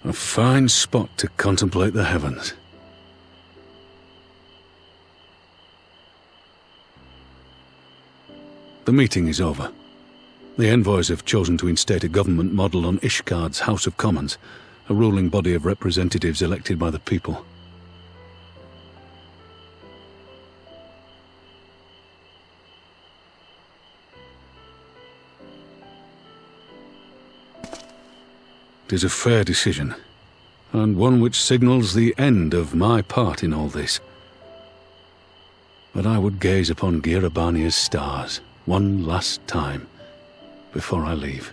A fine spot to contemplate the heavens. The meeting is over. The envoys have chosen to instate a government model on Ishgard's House of Commons, a ruling body of representatives elected by the people. It is a fair decision, and one which signals the end of my part in all this. But I would gaze upon Girabania's stars one last time before I leave.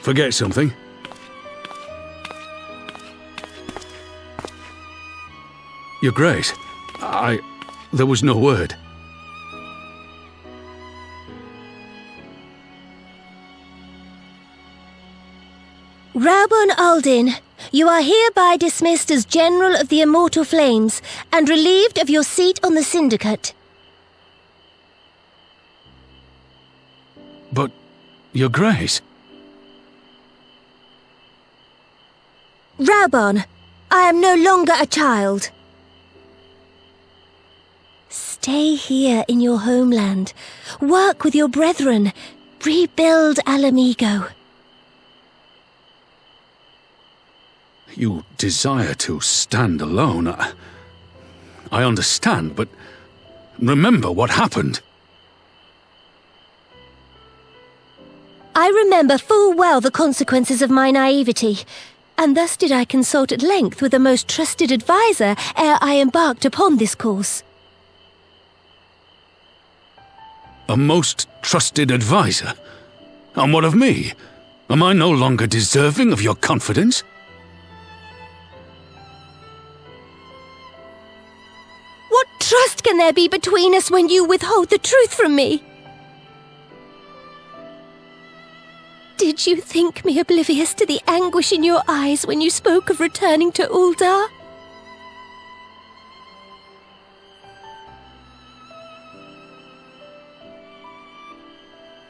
Forget something? Your Grace, there was no word. Raubahn Odin, you are hereby dismissed as General of the Immortal Flames and relieved of your seat on the Syndicate. But, Your Grace... Raubahn, I am no longer a child. Stay here in your homeland. Work with your brethren. Rebuild Ala Mhigo. You desire to stand alone. I understand, but remember what happened. I remember full well the consequences of my naivety, and thus did I consult at length with a most trusted adviser ere I embarked upon this course. A most trusted adviser? And what of me? Am I no longer deserving of your confidence? What trust can there be between us when you withhold the truth from me? Did you think me oblivious to the anguish in your eyes when you spoke of returning to Uldar?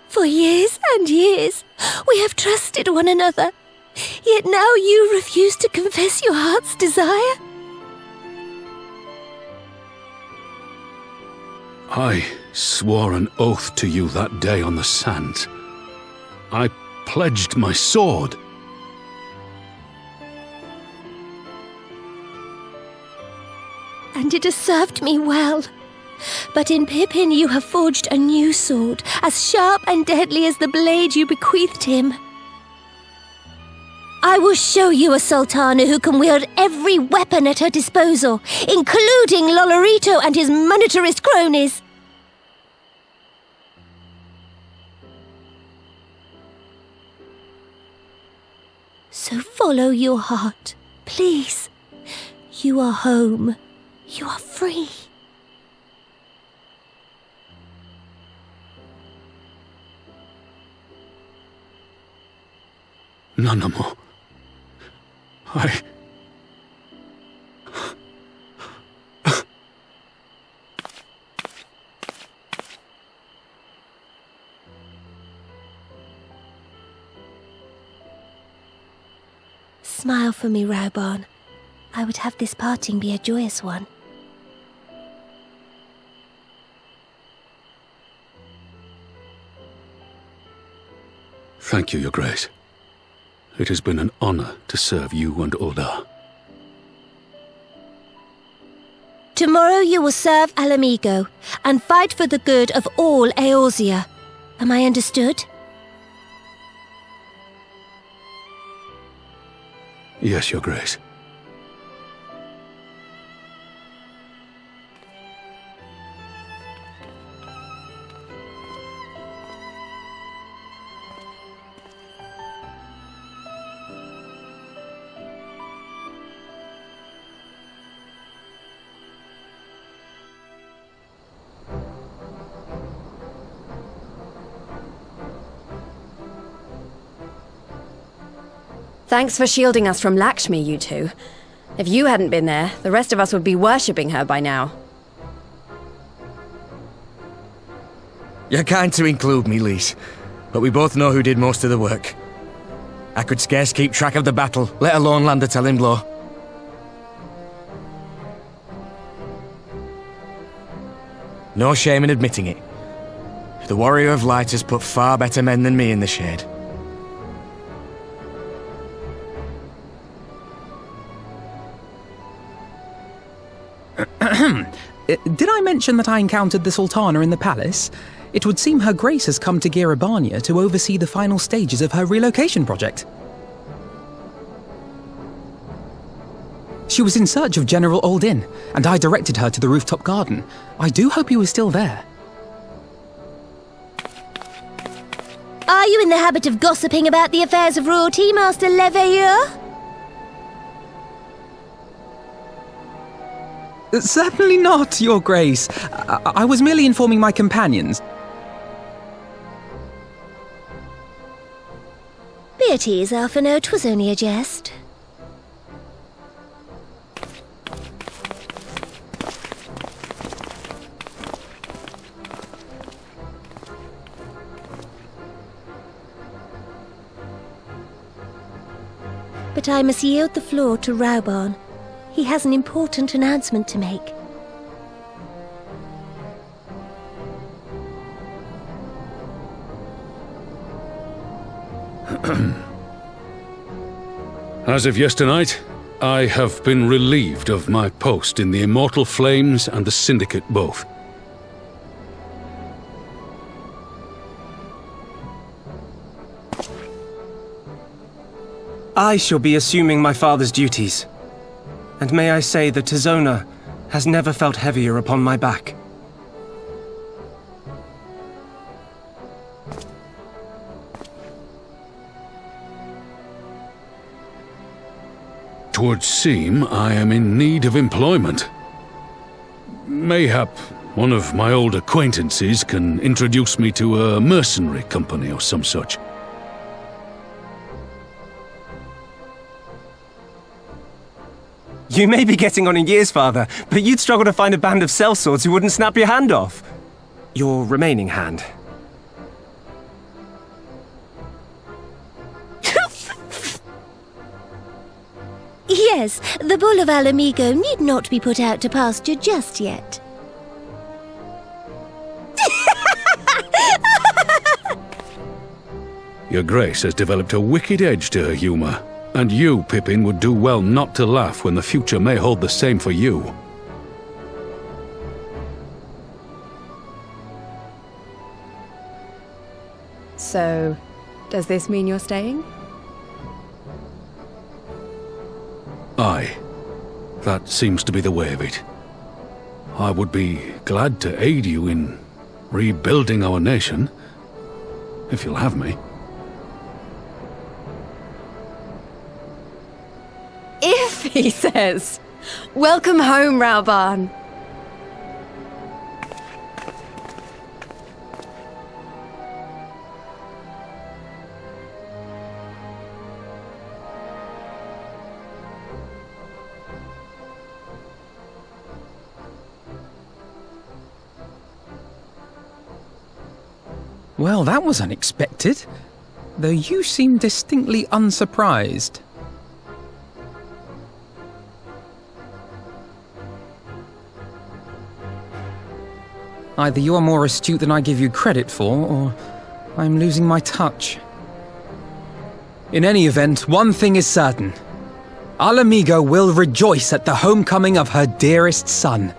For years and years, we have trusted one another, yet now you refuse to confess your heart's desire? I swore an oath to you that day on the sands. I pledged my sword. And it has served me well. But in Pipin you have forged a new sword, as sharp and deadly as the blade you bequeathed him. I will show you a Sultana who can wield every weapon at her disposal, including Lolorito and his monetarist cronies. So follow your heart, please. You are home. You are free. Nanamo. Smile for me, Raubahn. I would have this parting be a joyous one. Thank you, Your Grace. It has been an honor to serve you and Uldar. Tomorrow you will serve Ala Mhigo and fight for the good of all Eorzea. Am I understood? Yes, Your Grace. Thanks for shielding us from Lakshmi, you two. If you hadn't been there, the rest of us would be worshipping her by now. You're kind to include me, Lyse, but we both know who did most of the work. I could scarce keep track of the battle, let alone land a telling blow. No shame in admitting it. The Warrior of Light has put far better men than me in the shade. Did I mention that I encountered the Sultana in the palace? It would seem Her Grace has come to Garlemald to oversee the final stages of her relocation project. She was in search of General Odin, and I directed her to the rooftop garden. I do hope he was still there. Are you in the habit of gossiping about the affairs of royalty, Master Leveilleur? Certainly not, Your Grace. I was merely informing my companions. Be at ease, Alphino. 'Twas only a jest. But I must yield the floor to Raubahn. He has an important announcement to make. As of yesternight, I have been relieved of my post in the Immortal Flames and the Syndicate both. I shall be assuming my father's duties. And may I say that Tizona has never felt heavier upon my back. Twould seem I am in need of employment. Mayhap one of my old acquaintances can introduce me to a mercenary company or some such. You may be getting on in years, father, but you'd struggle to find a band of sellswords who wouldn't snap your hand off. Your remaining hand. Yes, the bull of Ala Mhigo need not be put out to pasture just yet. Your Grace has developed a wicked edge to her humour, and you, Pipin, would do well not to laugh when the future may hold the same for you. So, does this mean you're staying? Aye. That seems to be the way of it. I would be glad to aid you in rebuilding our nation, if you'll have me. If, he says. Welcome home, Raubahn. Well, that was unexpected, though you seem distinctly unsurprised. Either you are more astute than I give you credit for, or I'm losing my touch. In any event, one thing is certain. Ala Mhigo will rejoice at the homecoming of her dearest son.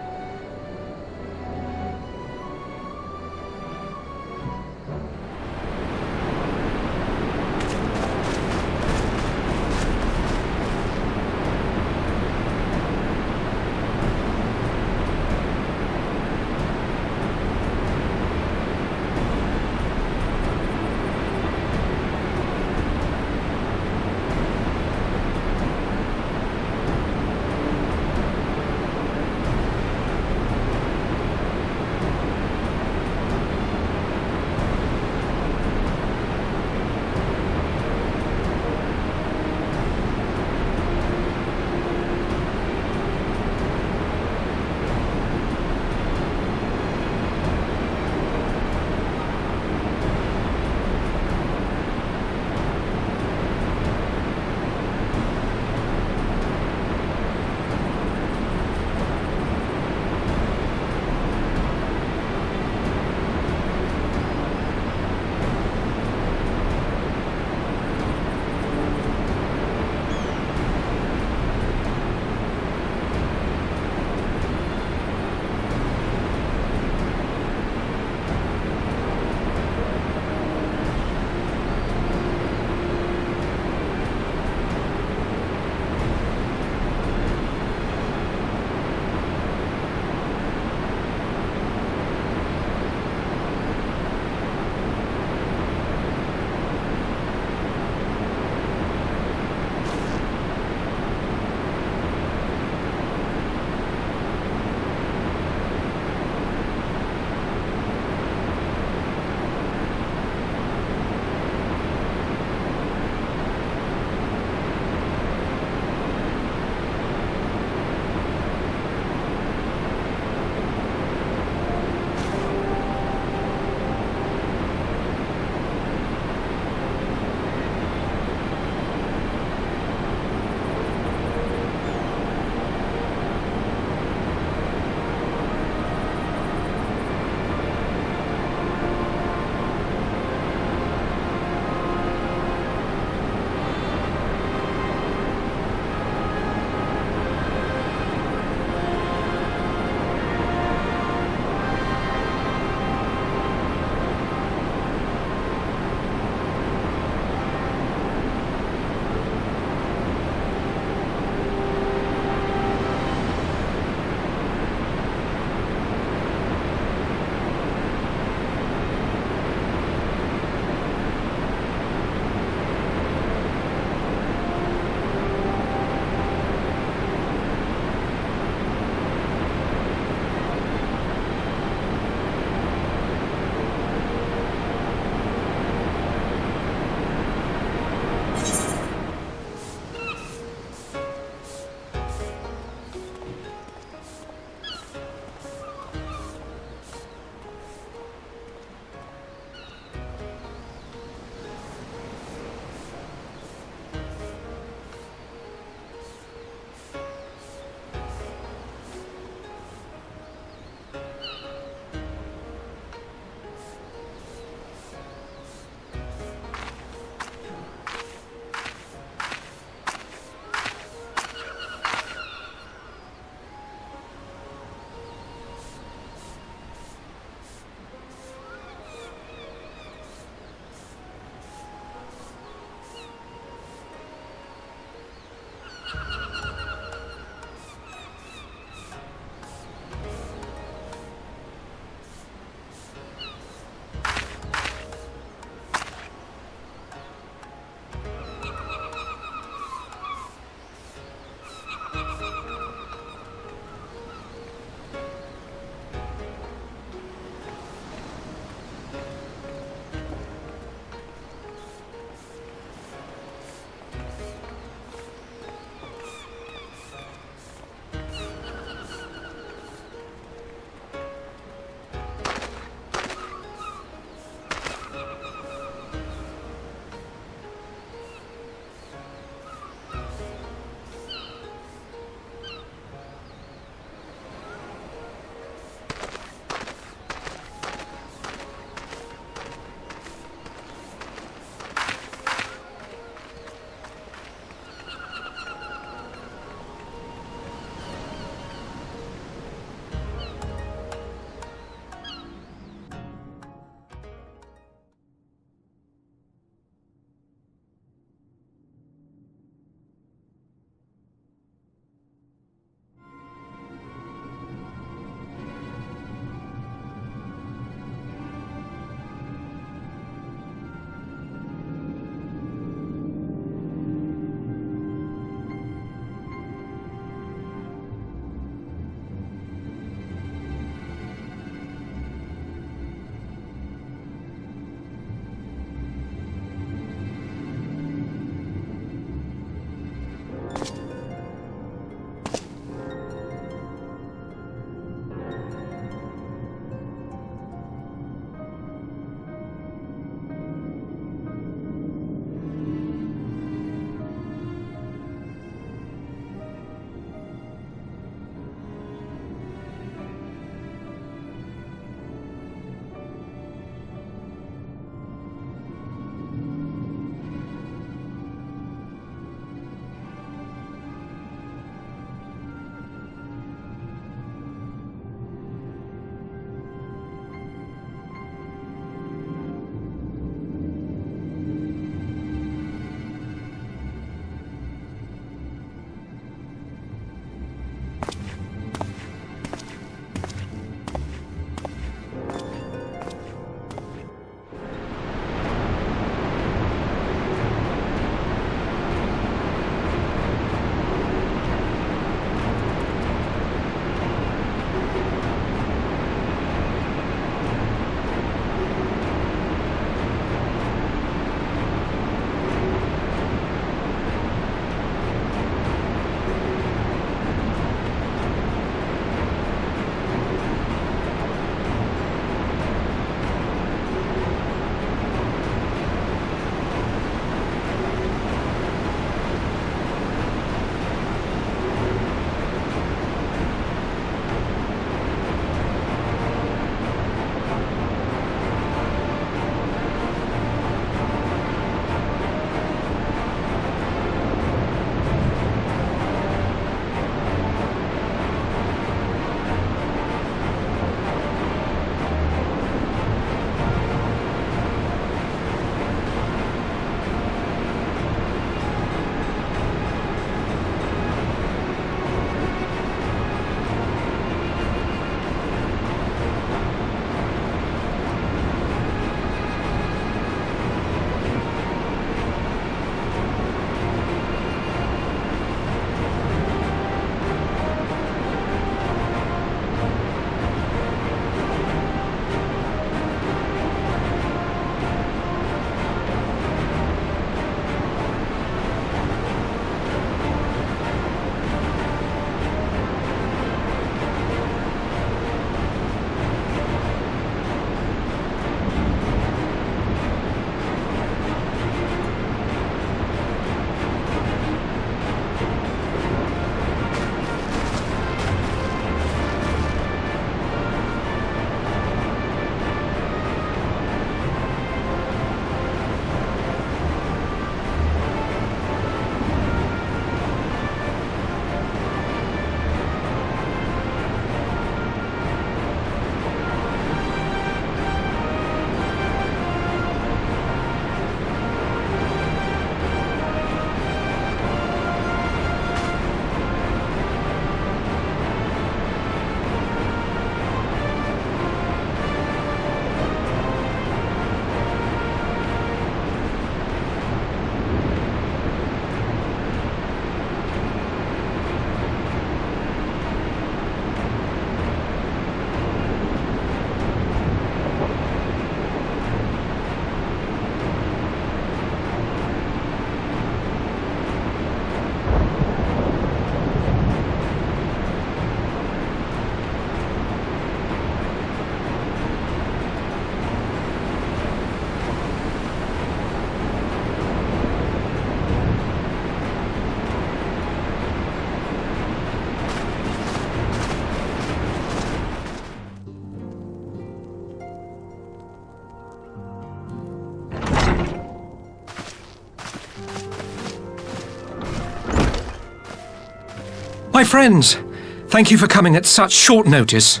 My friends, thank you for coming at such short notice.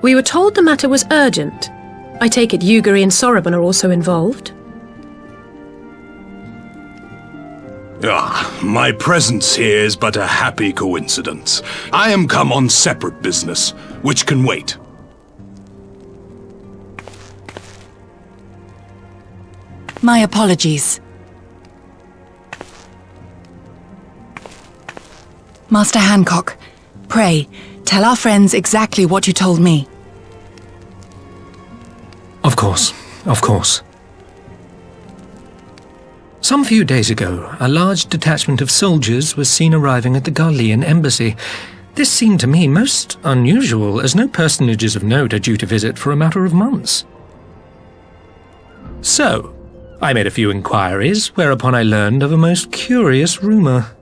We were told the matter was urgent. I take it Yugiri and Raubahn are also involved. My presence here is but a happy coincidence. I am come on separate business, which can wait. My apologies. Master Hancock, pray, tell our friends exactly what you told me. Of course, of course. Some few days ago, a large detachment of soldiers was seen arriving at the Garlean embassy. This seemed to me most unusual, as no personages of note are due to visit for a matter of months. So, I made a few inquiries, whereupon I learned of a most curious rumor.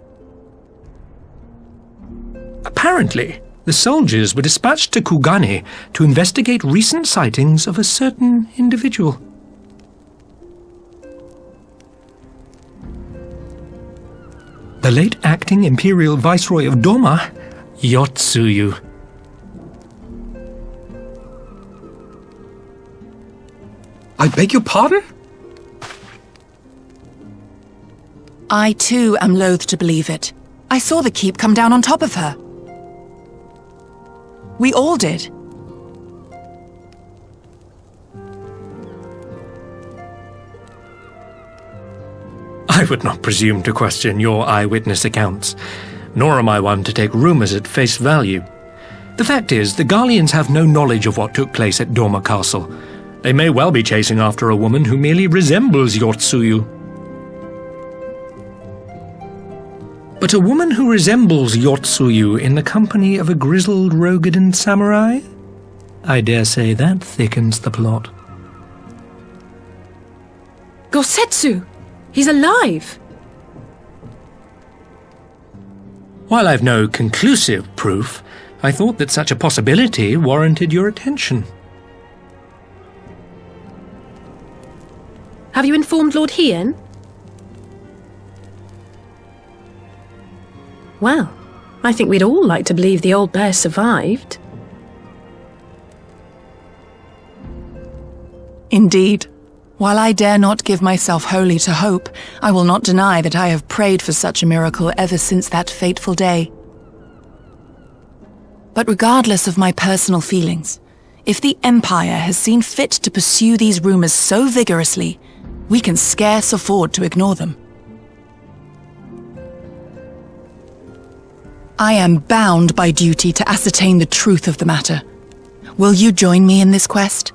Apparently, the soldiers were dispatched to Kugane to investigate recent sightings of a certain individual. The late acting Imperial Viceroy of Doma, Yotsuyo. I beg your pardon? I too am loath to believe it. I saw the keep come down on top of her. We all did. I would not presume to question your eyewitness accounts, nor am I one to take rumors at face value. The fact is, the Garleans have no knowledge of what took place at Doma Castle. They may well be chasing after a woman who merely resembles Yotsuyo. But a woman who resembles Yotsuyo in the company of a grizzled Rogadan samurai? I dare say that thickens the plot. Gosetsu! He's alive! While I've no conclusive proof, I thought that such a possibility warranted your attention. Have you informed Lord Hien? Well, I think we'd all like to believe the old bear survived. Indeed. While I dare not give myself wholly to hope, I will not deny that I have prayed for such a miracle ever since that fateful day. But regardless of my personal feelings, if the Empire has seen fit to pursue these rumors so vigorously, we can scarce afford to ignore them. I am bound by duty to ascertain the truth of the matter. Will you join me in this quest?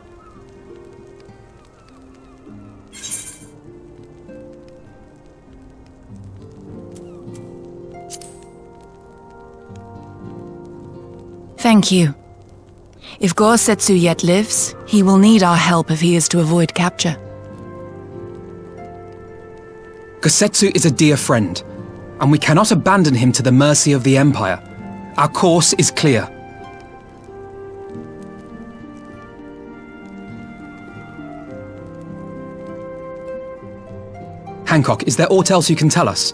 Thank you. If Gosetsu yet lives, he will need our help if he is to avoid capture. Gosetsu is a dear friend, and we cannot abandon him to the mercy of the Empire. Our course is clear. Hancock, is there aught else you can tell us?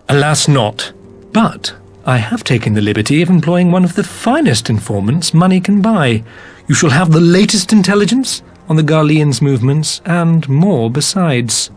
Alas not, but I have taken the liberty of employing one of the finest informants money can buy. You shall have the latest intelligence on the Garleans' movements, and more besides.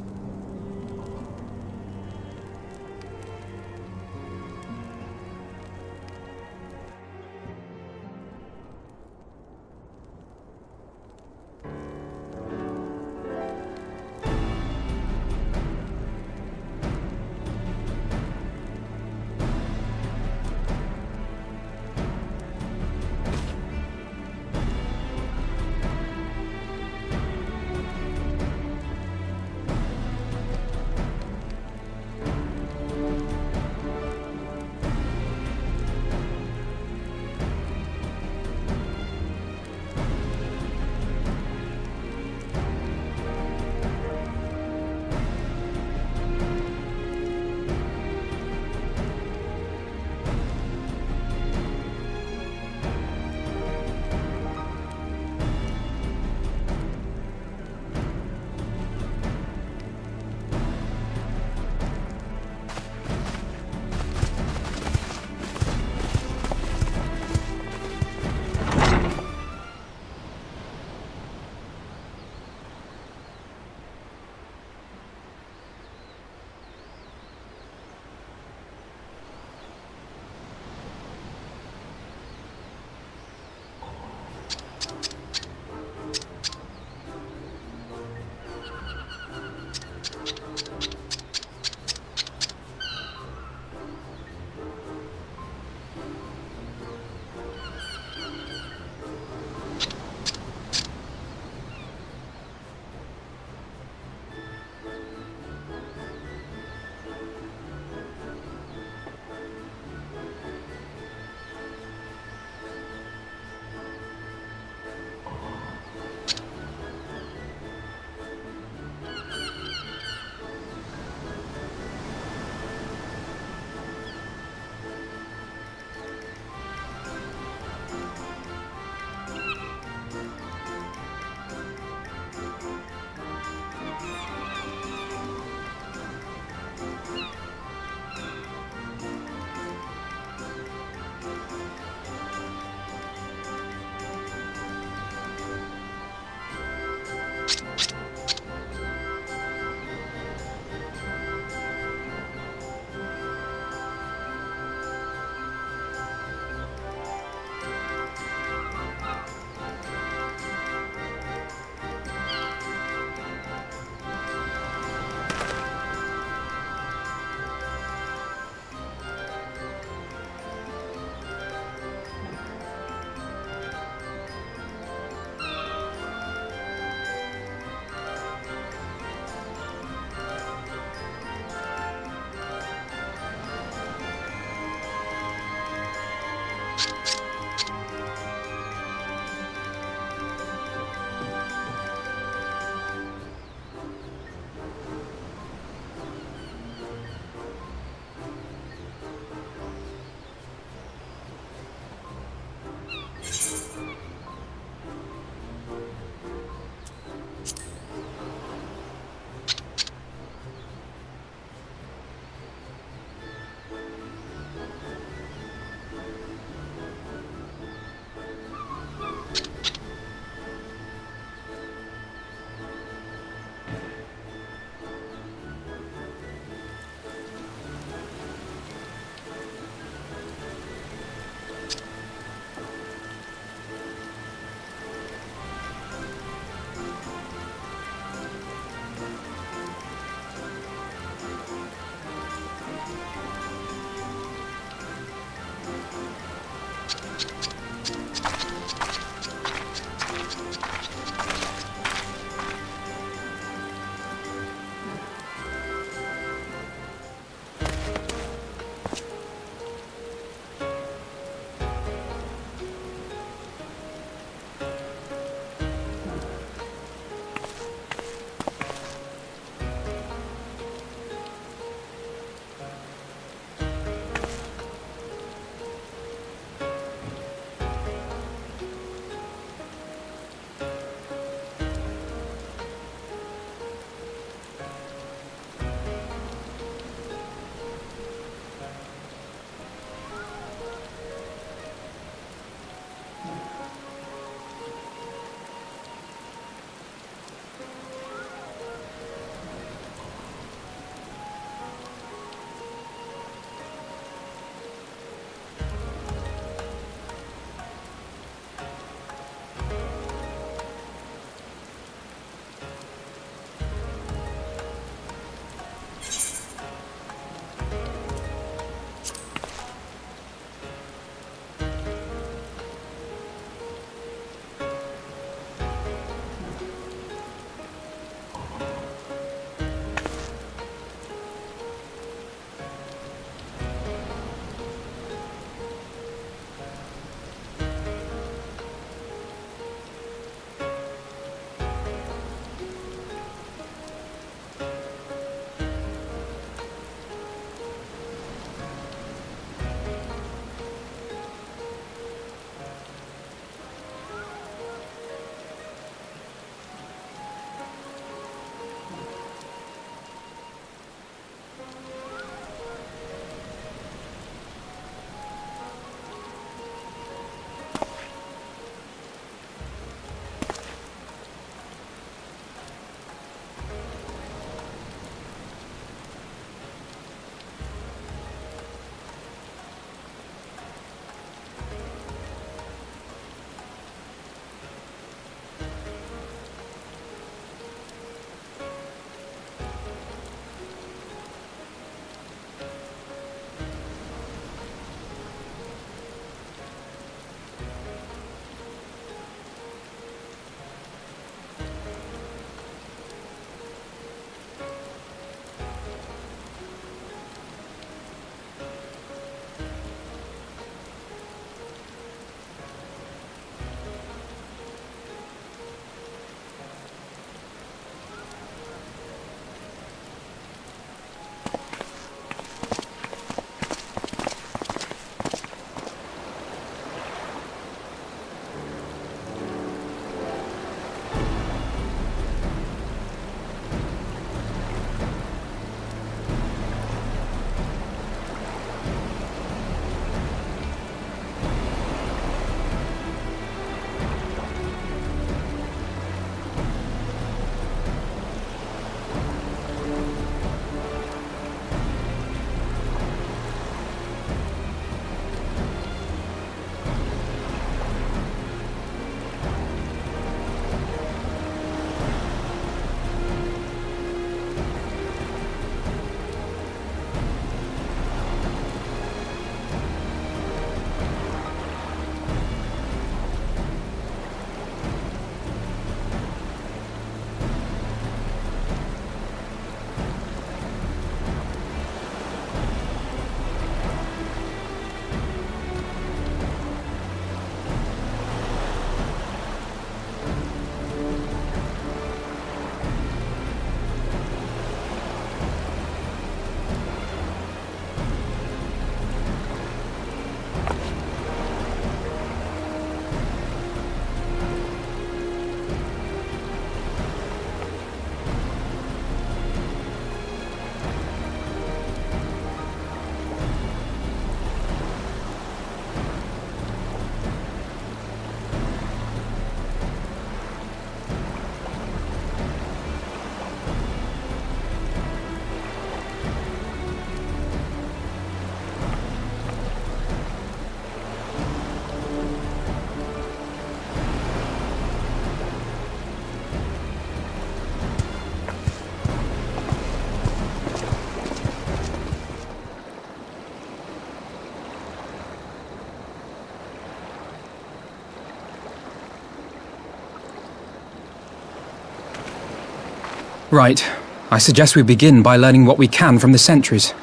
Right. I suggest we begin by learning what we can from the sentries.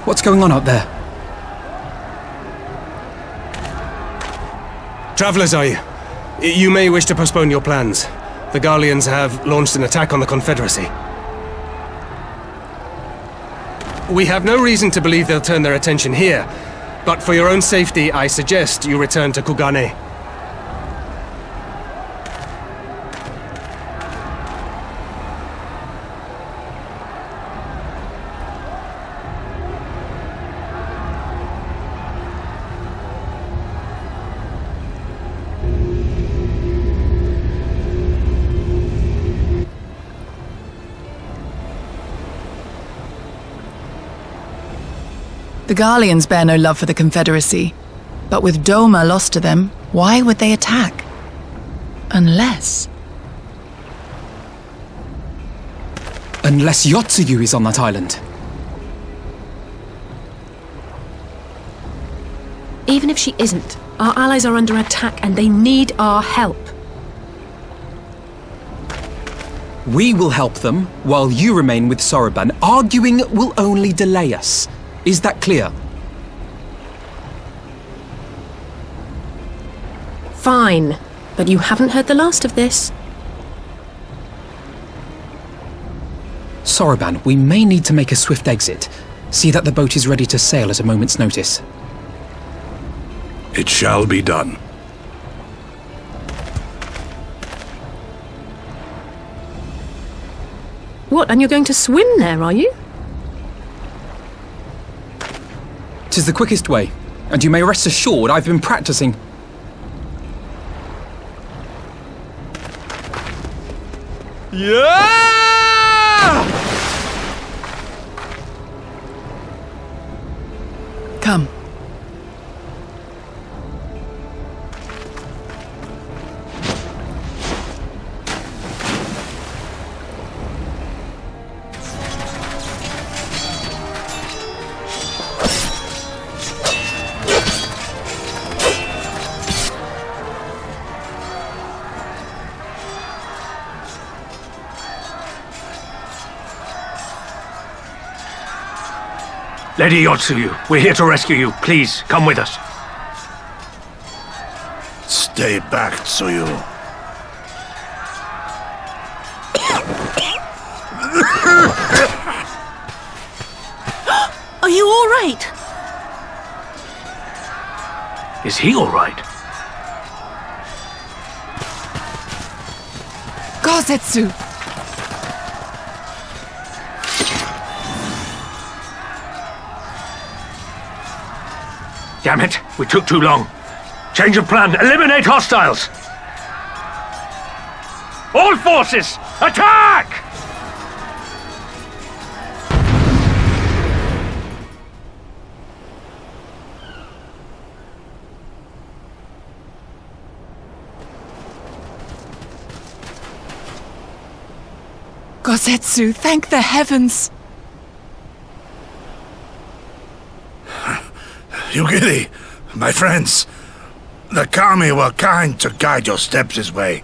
What's going on out there? Travelers, are you? You may wish to postpone your plans. The Garleans have launched an attack on the Confederacy. We have no reason to believe they'll turn their attention here, but for your own safety, I suggest you return to Kugane. The Garleans bear no love for the Confederacy, but with Doma lost to them, why would they attack? Unless Yotsuyo is on that island. Even if she isn't, our allies are under attack and they need our help. We will help them, while you remain with Raubahn. Arguing will only delay us. Is that clear? Fine, but you haven't heard the last of this. Raubahn, we may need to make a swift exit. See that the boat is ready to sail at a moment's notice. It shall be done. What, and you're going to swim there, are you? 'Tis the quickest way, and you may rest assured I've been practicing. Yeah! come. Lady Yotsuyo, we're here to rescue you. Please, come with us. Stay back, Tsuyu. Are you all right? Is he all right? Gosetsu! Damn it, we took too long. Change of plan, eliminate hostiles! All forces, attack! Gosetsu, thank the heavens! Yugiri, my friends, the Kami were kind to guide your steps this way.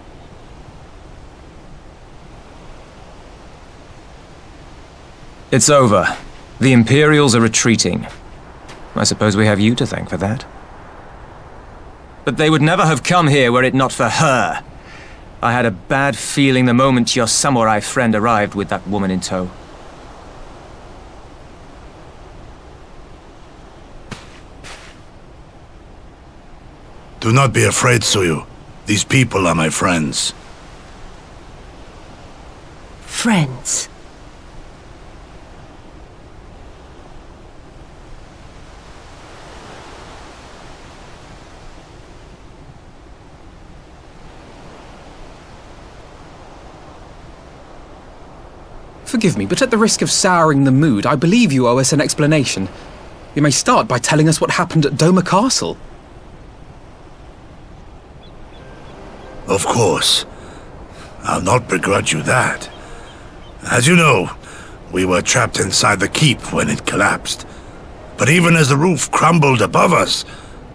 It's over. The Imperials are retreating. I suppose we have you to thank for that. But they would never have come here were it not for her. I had a bad feeling the moment your samurai friend arrived with that woman in tow. Do not be afraid, Tsuyu. These people are my friends. Friends. Forgive me, but at the risk of souring the mood, I believe you owe us an explanation. You may start by telling us what happened at Doma Castle. Of course. I'll not begrudge you that. As you know, we were trapped inside the keep when it collapsed. But even as the roof crumbled above us,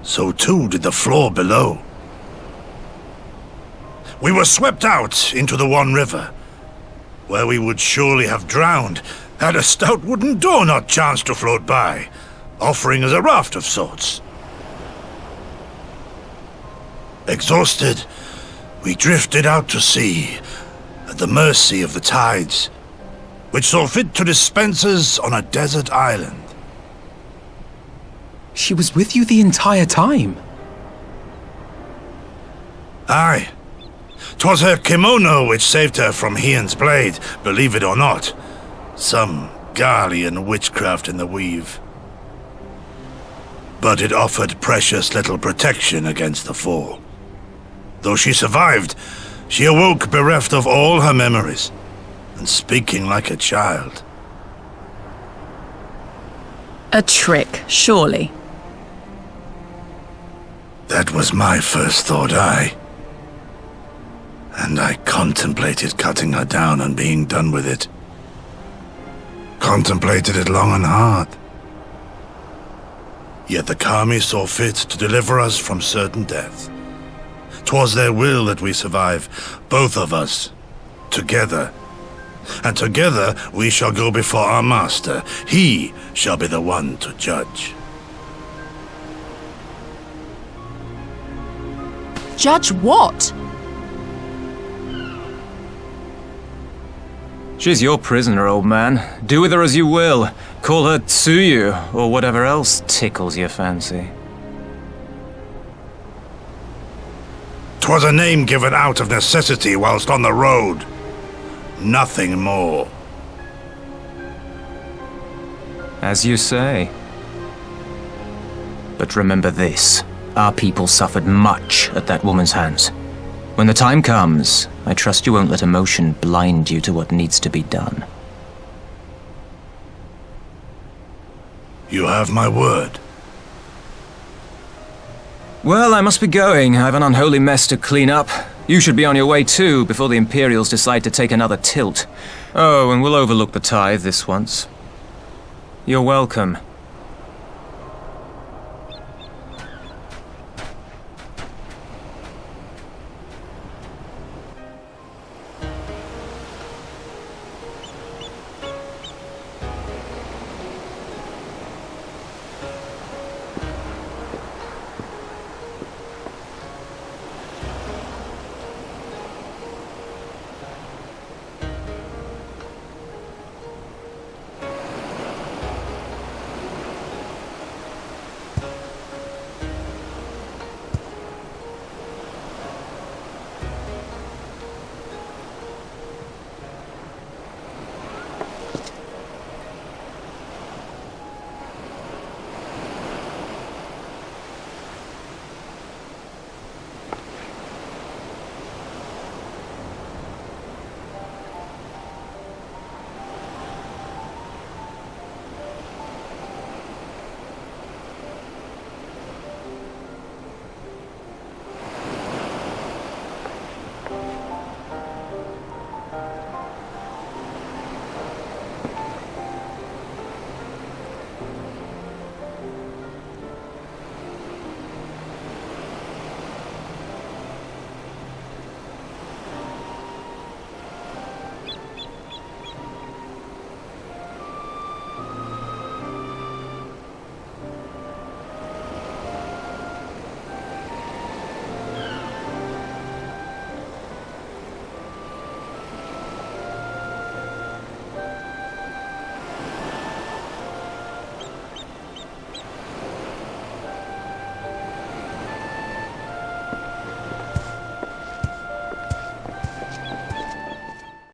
so too did the floor below. We were swept out into the One River, where we would surely have drowned had a stout wooden door not chanced to float by, offering us a raft of sorts. Exhausted, we drifted out to sea, at the mercy of the tides, which saw fit to dispense us on a desert island. She was with you the entire time? Aye. 'Twas her kimono which saved her from Hien's blade, believe it or not. Some Garlean witchcraft in the weave. But it offered precious little protection against the fall. Though she survived, she awoke bereft of all her memories, and speaking like a child. A trick, surely. That was my first thought, aye. And I contemplated cutting her down and being done with it. Contemplated it long and hard. Yet the Kami saw fit to deliver us from certain death. 'Twas their will that we survive, both of us, together. And together we shall go before our master. He shall be the one to judge. Judge what? She's your prisoner, old man. Do with her as you will. Call her Tsuyu, or whatever else tickles your fancy. 'Twas a name given out of necessity whilst on the road. Nothing more. As you say. But remember this. Our people suffered much at that woman's hands. When the time comes, I trust you won't let emotion blind you to what needs to be done. You have my word. Well, I must be going. I have an unholy mess to clean up. You should be on your way too, before the Imperials decide to take another tilt. Oh, and we'll overlook the tithe this once. You're welcome.